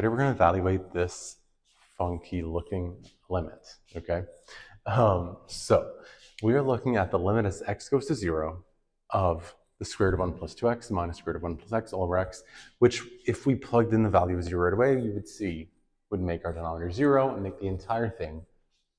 Today we're going to evaluate this funky looking limit, okay? So we are looking at the limit as x goes to 0 of the square root of 1 plus 2x minus square root of 1 plus x all over x, which if we plugged in the value of 0 right away, you would see would make our denominator 0 and make the entire thing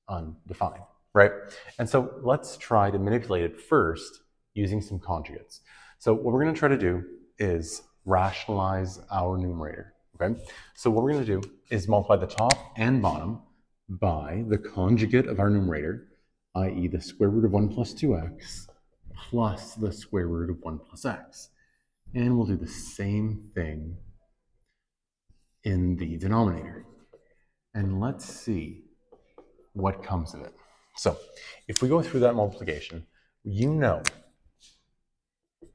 undefined, right? And so let's try to manipulate it first using some conjugates. So what we're going to try to do is rationalize our numerator. Okay, so what we're going to do is multiply the top and bottom by the conjugate of our numerator, i.e. the square root of 1 plus 2x plus the square root of 1 plus x. And we'll do the same thing in the denominator. And let's see what comes of it. So if we go through that multiplication, you know,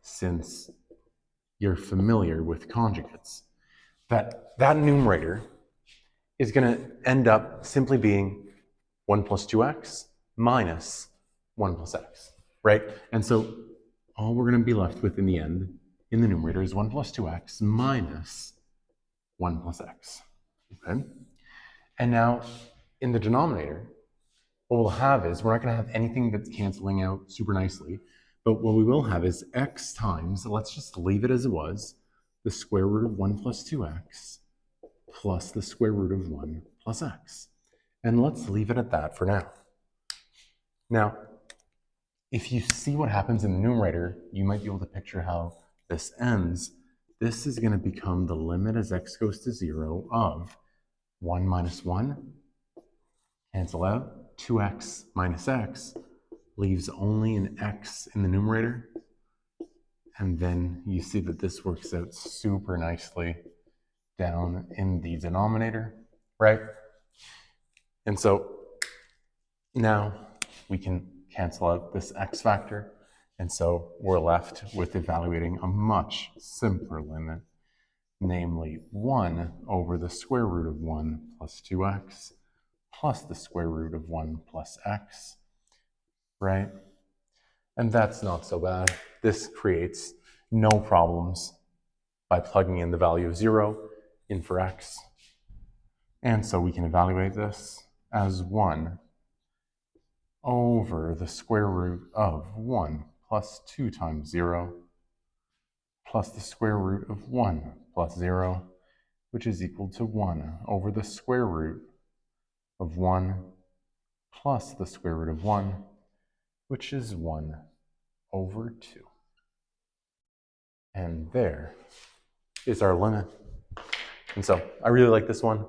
since you're familiar with conjugates, that numerator is going to end up simply being 1 plus 2x minus 1 plus x, right? And so all we're going to be left with in the end, in the numerator, is 1 plus 2x minus 1 plus x, okay? And now in the denominator, what we'll have is, we're not going to have anything that's canceling out super nicely, but what we will have is x times, let's just leave it as it was, the square root of 1 plus 2x plus the square root of 1 plus x. And let's leave it at that for now. Now, if you see what happens in the numerator, you might be able to picture how this ends. This is going to become the limit as x goes to 0 of 1 minus 1, cancel out, 2x minus x, leaves only an x in the numerator. And then you see that this works out super nicely down in the denominator, right? And so now we can cancel out this x factor. And so we're left with evaluating a much simpler limit, namely 1 over the square root of 1 plus 2x plus the square root of 1 plus x, right? And that's not so bad. This creates no problems by plugging in the value of 0 in for x. And so we can evaluate this as 1 over the square root of 1 plus 2 times 0 plus the square root of 1 plus 0, which is equal to 1 over the square root of 1 plus the square root of 1, which is 1 over 2. And there is our limit. And so I really like this one,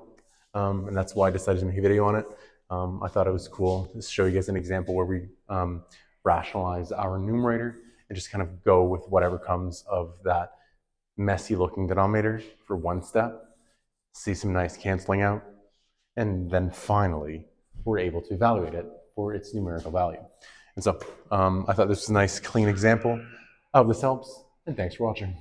and that's why I decided to make a video on it. I thought it was cool to show you guys an example where we rationalize our numerator and just kind of go with whatever comes of that messy looking denominator for one step, see some nice canceling out, and then finally we're able to evaluate it for its numerical value. And so I thought this was a nice clean example. I hope this helps, and thanks for watching.